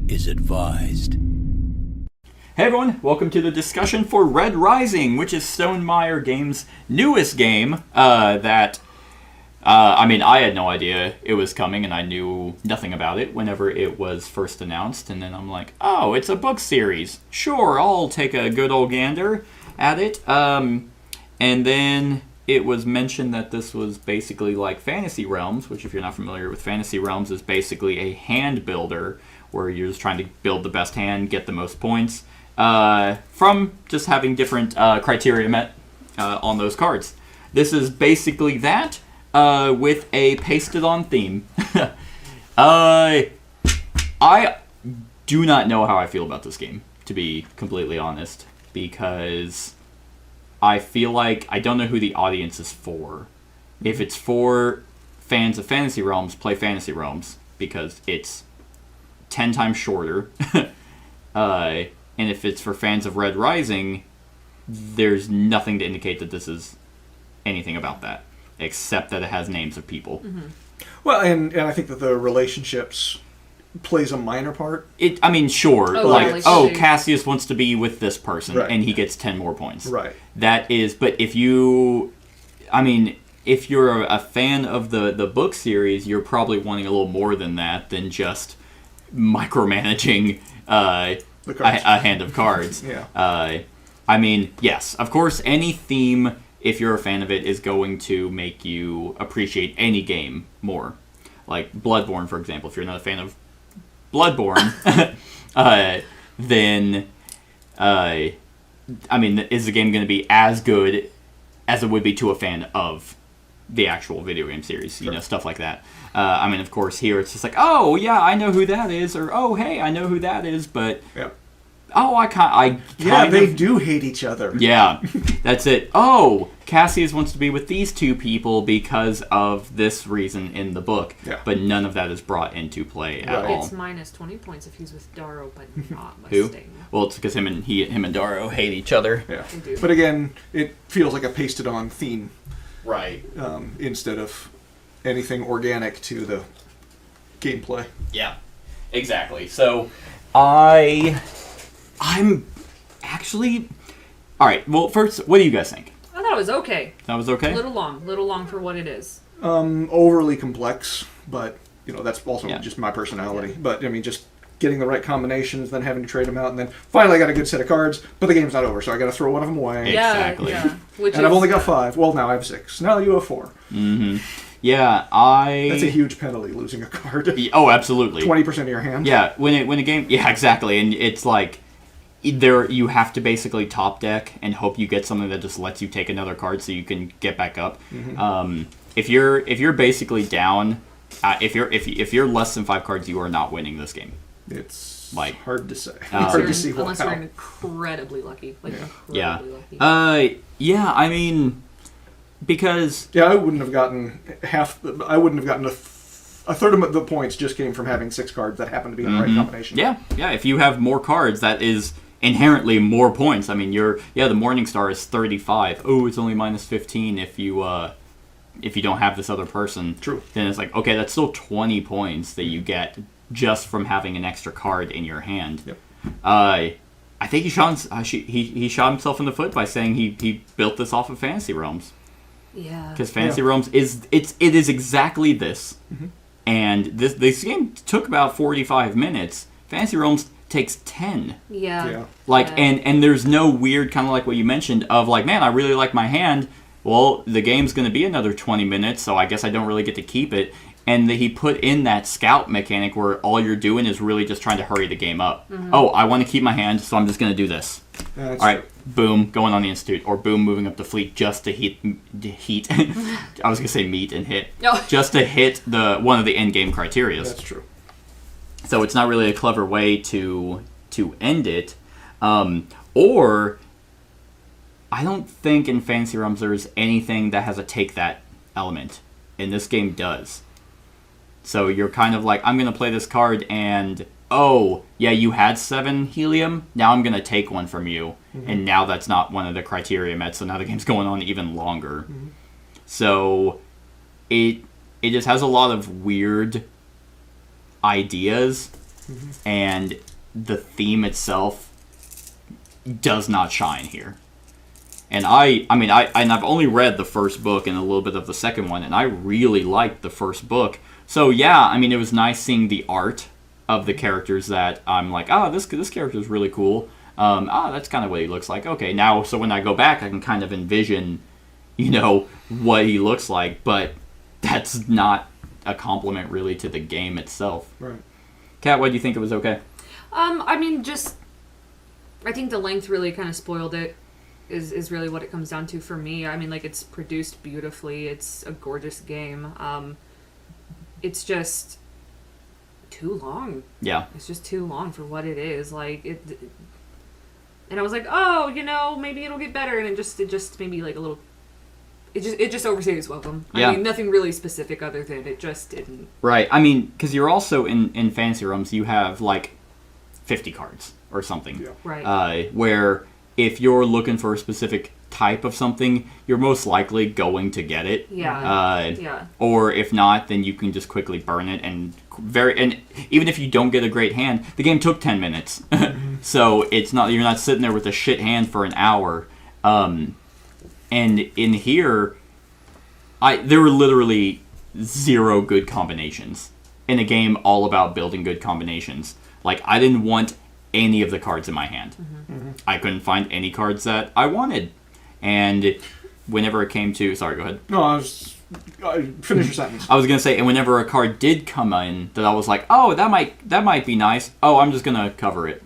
is advised. Hey everyone, welcome to the discussion for Red Rising, which is Stonemaier Games' newest game I had no idea it was coming, and I knew nothing about it whenever it was first announced, and then I'm like, oh, it's a book series. Sure, I'll take a good old gander at it. And then it was mentioned that this was basically like Fantasy Realms, which if you're not familiar with Fantasy Realms is basically a hand builder, where you're just trying to build the best hand, get the most points, from just having different criteria met on those cards. This is basically that, with a pasted-on theme. I do not know how I feel about this game, to be completely honest, because I feel like I don't know who the audience is for. If it's for fans of Fantasy Realms, play Fantasy Realms, because it's 10 times shorter. And if it's for fans of Red Rising, there's nothing to indicate that this is anything about that, except that it has names of people. Mm-hmm. Well, and I think that the relationships plays a minor part. Sure. Cassius wants to be with this person, right, and he gets 10 more points. Right. That is, but if you're a fan of the book series, you're probably wanting a little more than that, than just micromanaging a hand of cards. Yeah. Yes, of course, any theme, if you're a fan of it, is going to make you appreciate any game more. Like Bloodborne, for example. If you're not a fan of Bloodborne, then is the game going to be as good as it would be to a fan of the actual video game series? Sure. Stuff like that. Of course, here it's just like, oh, yeah, I know who that is, or, oh, hey, I know who that is, but... Yeah. Oh, they do hate each other. Yeah, that's it. Oh, Cassius wants to be with these two people because of this reason in the book. Yeah. But none of that is brought into play at all. It's minus 20 points if he's with Darrow, but not Who? Mustang. Well, it's because him and Darrow hate each other. Yeah. But again, it feels like a pasted-on theme. Right. Instead of anything organic to the gameplay. Yeah, exactly. So, I'm actually... Alright, well, first, what do you guys think? I thought it was okay. That was okay? A little long for what it is. Overly complex, but, that's also just my personality. Yeah. But, just getting the right combinations, then having to trade them out, and then finally I got a good set of cards, but the game's not over, so I got to throw one of them away. Exactly. Yeah. And I've only got 5. Well, now I have 6. Now you have 4. Mm-hmm. Yeah, That's a huge penalty, losing a card. Oh, absolutely. 20% of your hand. Yeah, when a game... Yeah, exactly, and it's like... you have to basically top deck and hope you get something that just lets you take another card so you can get back up. Mm-hmm. If you're basically down, if you're less than 5 cards, you are not winning this game. It's hard to say. Hard to see unless you're incredibly lucky. Because I wouldn't have gotten a third of the points just came from having 6 cards that happen to be in the right combination. Yeah. If you have more cards, that is inherently more points. The Morningstar is 35. Oh, it's only minus 15 if you don't have this other person. True. Then it's like, okay, that's still 20 points that you get just from having an extra card in your hand. Yep. I think he shot himself in the foot by saying he built this off of Fantasy Realms. Yeah. Because Fantasy Realms is exactly this. Mm-hmm. And this game took about 45 minutes. Fantasy Realms takes 10. Yeah. And there's no weird, kind of like what you mentioned, of like, man, I really like my hand. Well, the game's going to be another 20 minutes, so I guess I don't really get to keep it. And he put in that scout mechanic where all you're doing is really just trying to hurry the game up. Mm-hmm. Oh, I want to keep my hand, so I'm just going to do this. All right, boom, going on the Institute, or boom, moving up the fleet just to heat. I was going to say meet and hit. No. Just to hit one of the end game criteria. That's true. So it's not really a clever way to end it. Or I don't think in Fantasy Realms there's anything that has a take that element. And this game does. So you're kind of like, I'm going to play this card and, oh, yeah, you had 7 helium, now I'm going to take one from you. Mm-hmm. And now that's not one of the criteria met, so now the game's going on even longer. Mm-hmm. So it just has a lot of weird ideas and the theme itself does not shine here. And I've only read the first book and a little bit of the second one, and I really liked the first book. So yeah, I mean, it was nice seeing the art of the characters that I'm like, this character is really cool. That's kind of what he looks like. Okay, now, so when I go back, I can kind of envision, what he looks like, but that's not a compliment really to the game itself. Right. Kat, what do you think? It was okay? I think the length really kind of spoiled it. Is really what it comes down to for me. I mean, like, it's produced beautifully. It's a gorgeous game. It's just too long. Yeah. It's just too long for what it is. Like, and I was like, oh, maybe it'll get better, and it just maybe like a little. It just overstayed its welcome. Yeah. I mean, nothing really specific other than it just didn't. Right. I mean, because you're also in Fantasy Realms, you have like 50 cards or something. Yeah. Right. Where if you're looking for a specific type of something, you're most likely going to get it. Yeah. Yeah. Or if not, then you can just quickly burn it, and even if you don't get a great hand, the game took 10 minutes. So you're not sitting there with a shit hand for an hour. And in here, there were literally 0 good combinations in a game all about building good combinations. Like, I didn't want any of the cards in my hand. I couldn't find any cards that I wanted. And whenever it came to... Sorry, go ahead. No, finish your sentence. I was going to say, and whenever a card did come in that I was like, oh, that might be nice. Oh, I'm just going to cover it.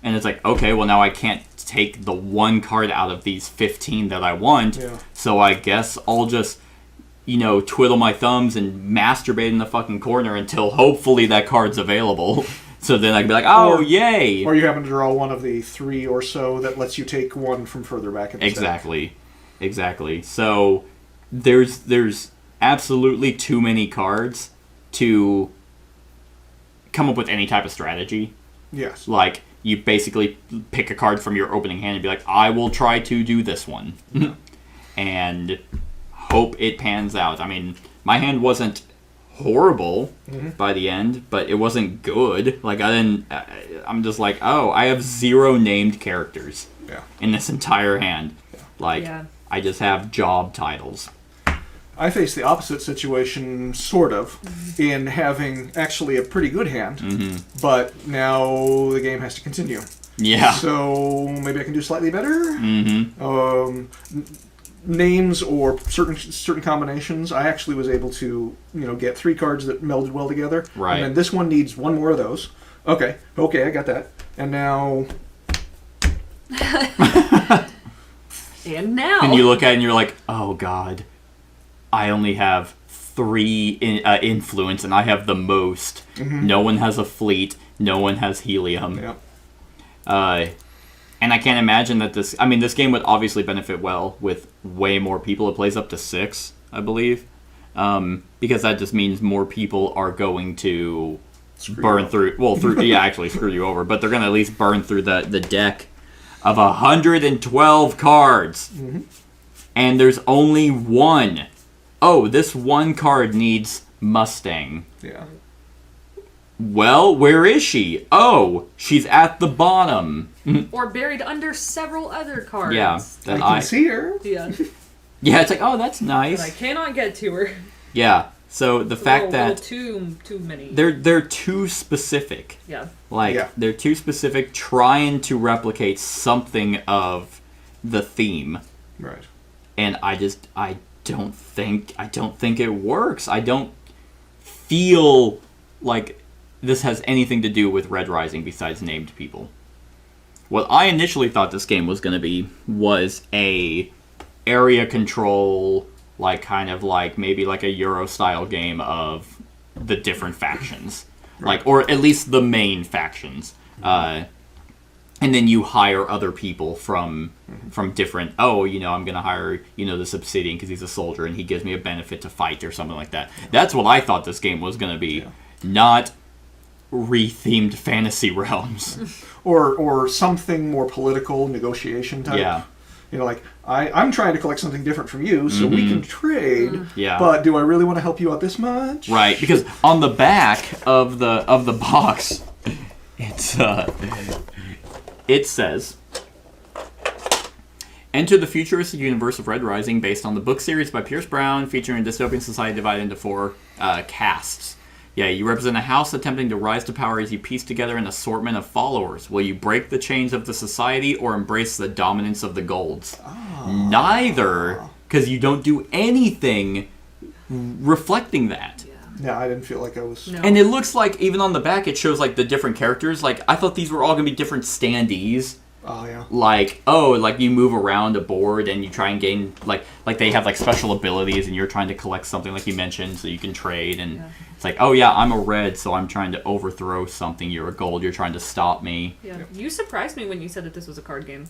And it's like, okay, well, now I can't take the one card out of these 15 that I want. Yeah. So I guess I'll just, twiddle my thumbs and masturbate in the fucking corner until hopefully that card's available. So then I can be like, yay! Or you happen to draw one of the 3 or so that lets you take one from further back in the Exactly. So there's absolutely too many cards to come up with any type of strategy. Yes. Like, you basically pick a card from your opening hand and be like, I will try to do this one. And hope it pans out. I mean, my hand wasn't horrible by the end, but it wasn't good. Like, I'm just like, I have 0 named characters in this entire hand. Like, I just have job titles. I faced the opposite situation, sort of, in having actually a pretty good hand, but now the game has to continue. Yeah. So maybe I can do slightly better. Names or certain combinations, I actually was able to get 3 cards that melded well together. Right. And then this one needs 1 more of those. Okay, I got that. And now. And you look at it and you're like, oh god. I only have 3 influence, and I have the most. No one has a fleet. No one has helium. Yeah. And I can't imagine that this game would obviously benefit well with way more people. It plays up to 6, I believe. Because that just means more people are going to burn through... Well, actually screw you over. But they're going to at least burn through the deck of 112 cards. And there's only 1. Oh, this 1 card needs Mustang. Yeah. Well, where is she? Oh, she's at the bottom. Or buried under several other cards. Yeah. I can see her. Yeah. Yeah, it's like, oh, that's nice. But I cannot get to her. Yeah. So the fact that too many. They're too specific. Yeah. They're too specific, trying to replicate something of the theme. Right. And I don't think it works. I don't feel like this has anything to do with Red Rising besides named people. What I initially thought this game was going to be was a area control, maybe like a Euro style game of the different factions, right. Or at least the main factions. And then you hire other people from different... I'm going to hire, this Obsidian because he's a soldier and he gives me a benefit to fight or something like that. That's what I thought this game was going to be. Yeah. Not re-themed Fantasy Realms. or something more political, negotiation type. Yeah. I'm trying to collect something different from you so we can trade. Yeah. But do I really want to help you out this much? Right, because on the back of the box... It's it says, enter the futuristic universe of Red Rising based on the book series by Pierce Brown, featuring a dystopian society divided into 4 castes. Yeah, you represent a house attempting to rise to power as you piece together an assortment of followers. Will you break the chains of the society or embrace the dominance of the golds? Oh. Neither, because you don't do anything reflecting that. Yeah, I didn't feel like I was... No. And it looks like, even on the back, it shows, like, the different characters. Like, I thought these were all going to be different standees. Oh, yeah. Like, you move around a board and you try and gain, like they have, like, special abilities and you're trying to collect something, like you mentioned, so you can trade. And it's like, oh, yeah, I'm a red, so I'm trying to overthrow something. You're a gold, you're trying to stop me. Yeah. You surprised me when you said that this was a card game.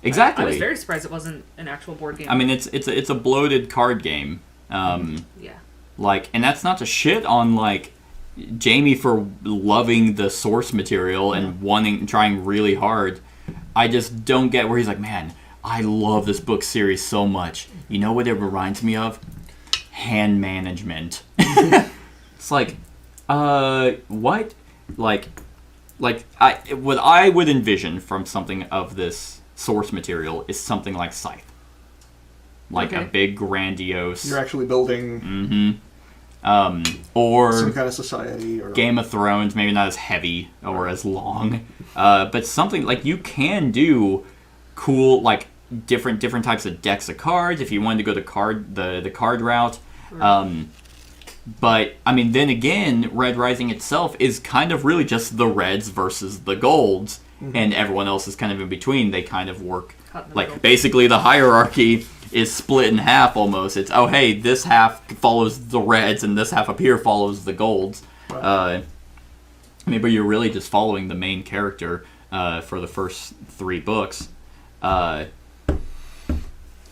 Exactly. I was very surprised it wasn't an actual board game. I mean, it's a bloated card game. Yeah. Like, and that's not to shit on, like, Jamie for loving the source material and trying really hard. I just don't get where he's like, man, I love this book series so much. You know what it reminds me of? Hand management. It's like, what? Like, what I would envision from something of this source material is something like Scythe. Like a big, grandiose... You're actually building... Mm-hmm. Or some kind of society, or Game of Thrones, maybe not as heavy or as long, but something like you can do cool, like different types of decks of cards if you wanted to go the card route. Right. But I mean, then again, Red Rising itself is kind of really just the reds versus the golds, and everyone else is kind of in between. They kind of work like basically the hierarchy is split in half almost. It's, oh, hey, this half follows the reds and this half up here follows the golds. Right. I mean, but you're really just following the main character for the first 3 books.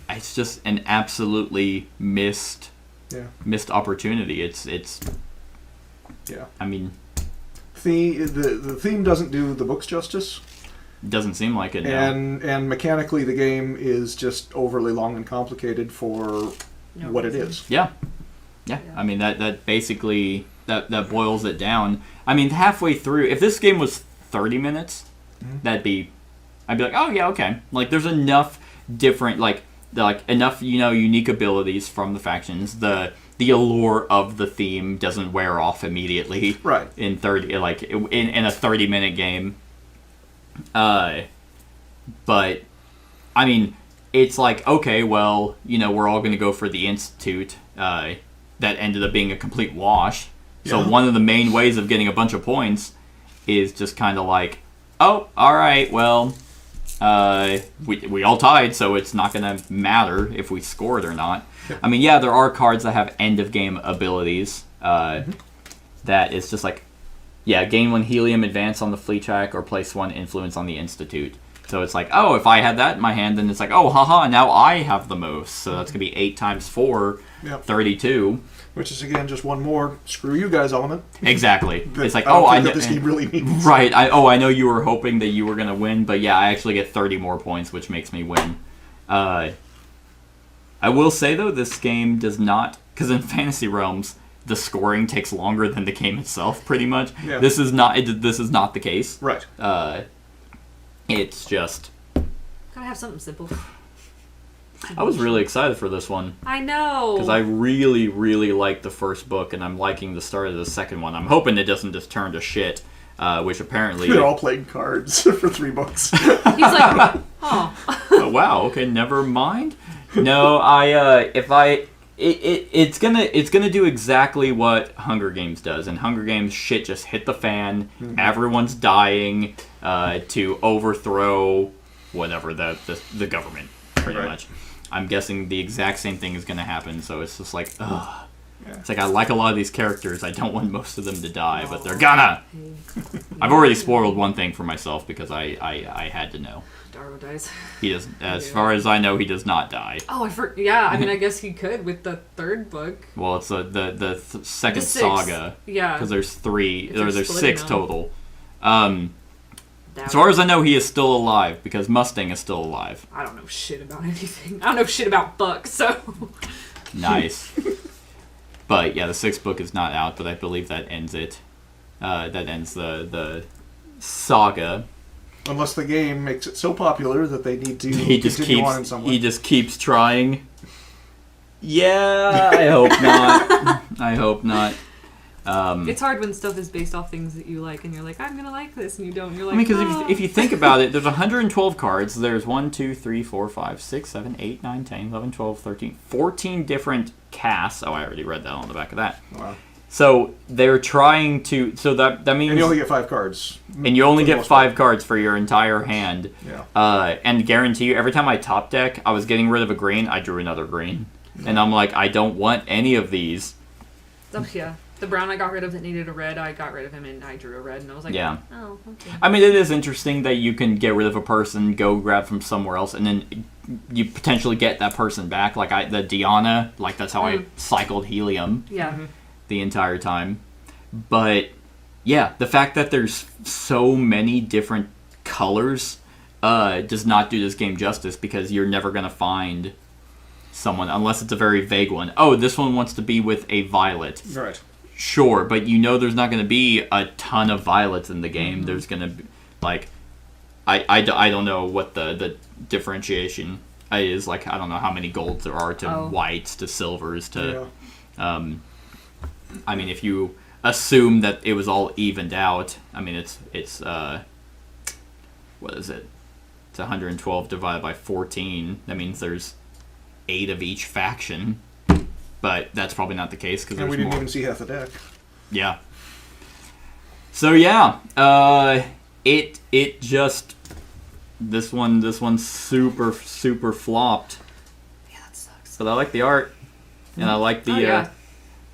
It's just an absolutely missed opportunity. It's yeah. I mean, the theme doesn't do the books justice. Doesn't seem like it. No. And mechanically, the game is just overly long and complicated for what it is. Yeah. I mean, that basically that boils it down. I mean, halfway through, if this game was 30 minutes, I'd be like, oh yeah, okay. Like, there's enough different enough unique abilities from the factions. The allure of the theme doesn't wear off immediately. Right. In a 30-minute game. But I mean, it's like, okay, well, we're all going to go for the Institute. That ended up being a complete wash. So one of the main ways of getting a bunch of points is just kind of like, oh, all right, well, we all tied, so it's not going to matter if we scored or not. Yep. I mean, yeah, there are cards that have end of game abilities. That is just like, gain 1 helium, advance on the fleet track, or place 1 influence on the Institute. So it's like, oh, if I had that in my hand, then it's like, oh, haha, now I have the most. So that's going to be 8 times 4, 32. Which is, again, just one more screw you guys element. Exactly. It's like, I know this game really means. Right. I know you were hoping that you were going to win, but yeah, I actually get 30 more points, which makes me win. I will say, though, this game does not, because in Fantasy Realms, the scoring takes longer than the game itself, pretty much. Yeah. This is not the case. Right. It's just... Gotta have something simple. I was really excited for this one. I know. Because I really, really liked the first book, and I'm liking the start of the second one. I'm hoping it doesn't just turn to shit, which apparently... They're all playing cards for 3 books. He's like, oh, wow, okay, never mind. No, it's gonna do exactly what Hunger Games does. In Hunger Games, shit just hit the fan. Everyone's dying to overthrow whatever the government, pretty much. I'm guessing the exact same thing is gonna happen. So it's just like, ugh. Yeah. It's like, I like a lot of these characters. I don't want most of them to die, but they're gonna. I've already spoiled one thing for myself because I had to know. Darrow dies. He does, as far as I know, he does not die. Oh, I mean, I guess he could with the 3rd book. Well, it's the second saga. Yeah. Because there's 3, or there's 6 total. As far as I know, he is still alive, because Mustang is still alive. I don't know shit about anything. I don't know shit about Buck, so... Nice. But, yeah, the 6th book is not out, but I believe that ends it. That ends the saga. Unless the game makes it so popular that they need to He just continue keeps on in some way. he just keeps trying. Yeah, I hope not. I hope not. It's hard when stuff is based off things that you like, and you're like, I'm gonna like this, and you don't. And you're like, I mean, because "Ah." if you think about it, there's 112 cards. There's 1, 2, 3, 4, 5, 6, 7, 8, 9, 10, 11, 12, 13, 14 different casts. Oh, I already read that on the back of that. Wow. So they're trying to. So that means. And you only get 5 cards. And you only for the get most 5 part. cards for your entire hand. Yeah. And guarantee you, every time I top deck, I was getting rid of a green, I drew another green. And I'm like, I don't want any of these. Oh, yeah. The brown I got rid of that needed a red, I got rid of him and I drew a red, and I was like, Yeah. oh, okay. I mean, it is interesting that you can get rid of a person, go grab from somewhere else, and then you potentially get that person back. Like the Diana, like that's how I cycled helium Yeah. the entire time. But yeah, the fact that there's so many different colors does not do this game justice, because you're never going to find someone, unless it's a very vague one. Oh, this one wants to be with a violet. Right. Sure, but you know there's not going to be a ton of violets in the game. There's going to be, like, I don't know what the differentiation is. Like, I don't know how many golds there are to whites to silvers to... Yeah. I mean, if you assume that it was all evened out, I mean, it's what is it? It's 112 divided by 14. That means there's 8 of each faction. But that's probably not the case, because And there's we didn't more. even see half the deck. Yeah. So yeah, it just this one super flopped. Yeah, that sucks. But I like the art, and I like the yeah.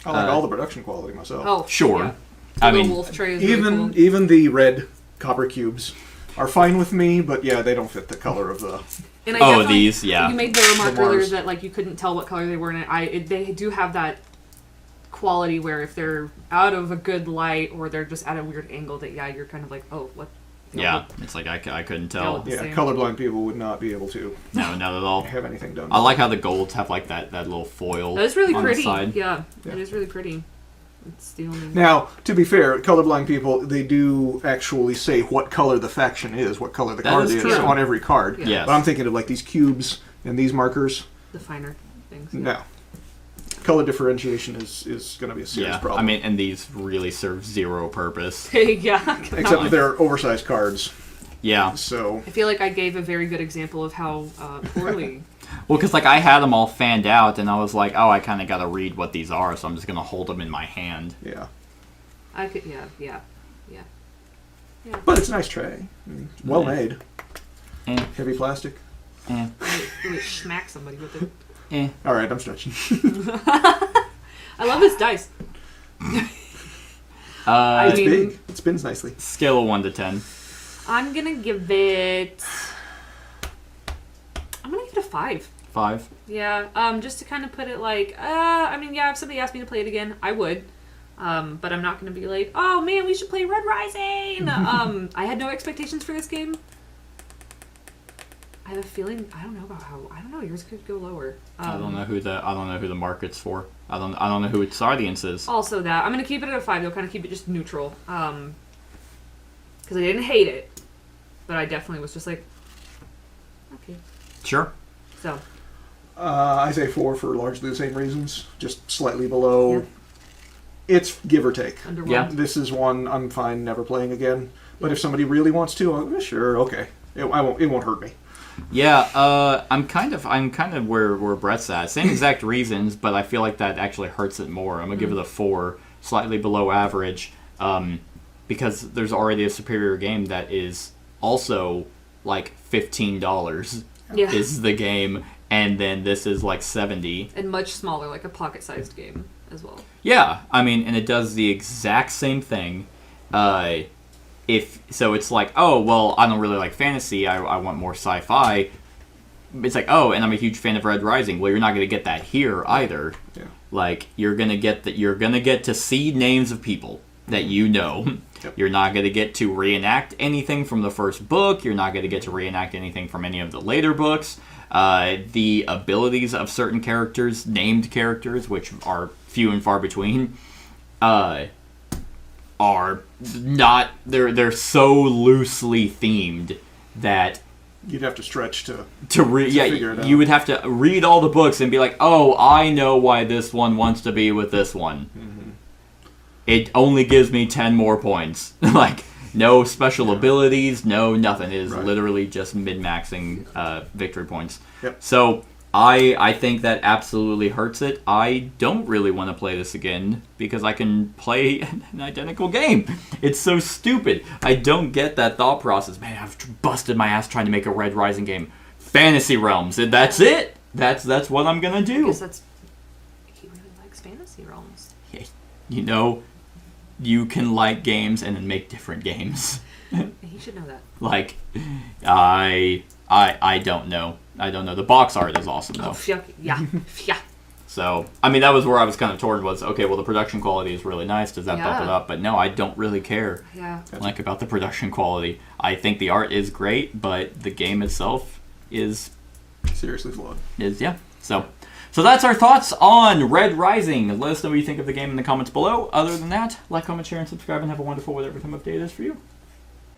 I like all the production quality myself. Oh, sure. Yeah. I The mean, wolf tray is really Even cool. even the red copper cubes are fine with me, but yeah, they don't fit the color of the... And I oh, definitely- these, yeah. You made the remark The earlier Mars. that like you couldn't tell what color they were, and they do have that quality where if they're out of a good light or they're just at a weird angle, that you're kind of like, oh, what? Yeah, it's like I couldn't tell. The Yeah, same. colorblind people would not be able to No, not at all. have anything done. I like how the golds have like that little foil. That is really on pretty. The side. Yeah, Yeah. it is really pretty. It's the only. Now, to be fair, colorblind people, they do actually say what color the faction is, what color the That card is is true. on every card. Yeah. Yes. But I'm thinking of like these cubes and these markers. The finer things. No. Color differentiation is going to be a serious Yeah, problem. I mean, and these really serve zero purpose. yeah. Except that they're oversized cards. Yeah. So, I feel like I gave a very good example of how poorly. Well, because like I had them all fanned out, and I was like, oh, I kind of got to read what these are, so I'm just gonna hold them in my hand. yeah. I could. Yeah. But it's a nice tray. I mean, well made. Eh, Heavy plastic. eh, Really smack somebody with it. eh. All right, I'm stretching. I love this dice. I It's mean, big. It spins nicely. Scale of 1 to 10. I'm gonna give it. I'm gonna give it a 5. 5. Yeah, just to kind of put it like, I mean, yeah, if somebody asked me to play it again, I would. But I'm not going to be like, oh man, we should play Red Rising! I had no expectations for this game. I have a feeling, I don't know, yours could go lower. I don't know who the market's for. I don't know who its audience is. Also that, I'm going to keep it at a 5, though, kind of keep it just neutral. Because I didn't hate it, but I definitely was just like, okay. Sure. So. I say 4 for largely the same reasons. Just slightly below. Yeah. It's give or take. Underwhelmed. Yeah. This is one I'm fine never playing again. But if somebody really wants to, sure, okay. It won't hurt me. Yeah, I'm kind of where Brett's at. Same exact reasons, but I feel like that actually hurts it more. I'm gonna give it a 4, slightly below average, because there's already a superior game that is also like $15 Yeah. is the game, and then this is like $70. And much smaller, like a pocket-sized game as well. Yeah, I mean, and it does the exact same thing. It's like, oh, well, I don't really like fantasy. I want more sci-fi. It's like, oh, and I'm a huge fan of Red Rising. Well, you're not going to get that here either. Yeah. Like, you're gonna get to see names of people that you know. Yep. You're not going to get to reenact anything from the first book. You're not going to get to reenact anything from any of the later books. The abilities of certain characters, named characters, which are few and far between, are not they're so loosely themed that you'd have to stretch to figure it out. You would have to read all the books and be like, oh, I know why this one wants to be with this one. Mm-hmm. It only gives me 10 more points. Like, no special abilities, no nothing. It is literally just mid-maxing victory points. Yep. So I think that absolutely hurts it. I don't really want to play this again because I can play an identical game. It's so stupid. I don't get that thought process. Man, I've busted my ass trying to make a Red Rising game. Fantasy Realms, and that's it. That's what I'm gonna do. Because he really likes Fantasy Realms. You know, you can like games and then make different games. He should know that. Like, I don't know. I don't know. The box art is awesome, though. Oh, yeah. Yeah. So, I mean, that was where I was kind of torn was, okay, well, the production quality is really nice. Does that bump it up? But no, I don't really care about the production quality. I think the art is great, but the game itself is... seriously flawed. So that's our thoughts on Red Rising. Let us know what you think of the game in the comments below. Other than that, like, comment, share, and subscribe, and have a wonderful whatever time of day it is for you.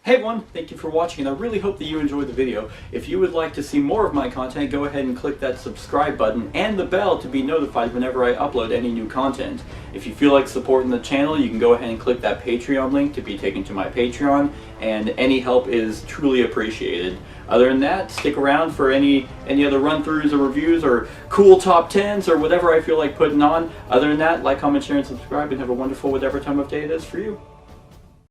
Hey everyone, thank you for watching, and I really hope that you enjoyed the video. If you would like to see more of my content, go ahead and click that subscribe button and the bell to be notified whenever I upload any new content. If you feel like supporting the channel, you can go ahead and click that Patreon link to be taken to my Patreon, and any help is truly appreciated. Other than that, stick around for any other run-throughs or reviews or cool top 10s or whatever I feel like putting on. Other than that, like, comment, share, and subscribe, and have a wonderful whatever time of day it is for you.